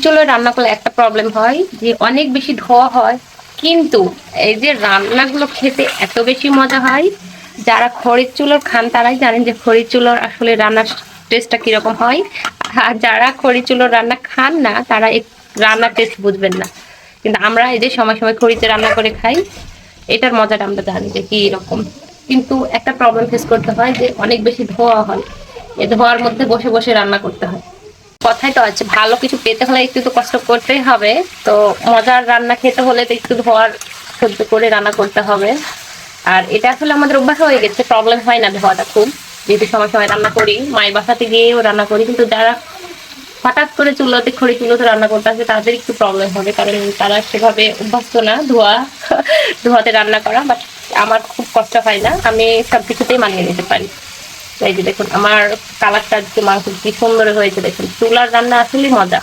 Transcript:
চুলোয় রান্না করলে একটা প্রবলেম হয় যে অনেক বেশি ধোয়া হয়, কিন্তু এই যে রান্নাগুলো খেতে এত বেশি মজা হয়। যারা খড়ির চুলোর খান তারাই জানেন যে খড়ির চুলোর আসলে রান্নার টেস্টটা কিরকম হয়। আর যারা খড়ির চুলোর রান্না খান না তারা এই রান্নার টেস্ট বুঝবেন না। কিন্তু আমরা এই যে সময় সময় খড়িতে রান্না করে খাই, এটার মজাটা আমরা জানি যে কি রকম। কিন্তু একটা প্রবলেম ফেস করতে হয় যে অনেক বেশি ধোয়া হয়, এই ধোয়ার মধ্যে বসে বসে রান্না করতে হয়। কথাই তো আছে, ভালো কিছু পেতে হলে একটু তো কষ্ট করতেই হবে। তো মজার রান্না খেতে হলে তো একটু ধোয়ার সহ্য করে রান্না করতে হবে। আর এটা আসলে আমাদের অভ্যাস হয়ে গেছে, প্রবলেম হয় না ধোয়াটা খুব, যেহেতু সময় সময় রান্না করি, মায়ের বাসাতে গিয়েও রান্না করি। কিন্তু যারা হঠাৎ করে চুলোতে খড়ি চুলোতে রান্না করতে আসে তাদের একটু প্রবলেম হবে, কারণ তারা সেভাবে অভ্যস্ত না ধোয়াতে রান্না করা। বাট আমার খুব কষ্ট হয় না, আমি সব কিছুতেই মানিয়ে নিতে পারি। এই যে দেখুন আমার কালারটা, মাংস কি সুন্দর হয়েছে দেখুন। চুলার রান্না আসলেই মজা।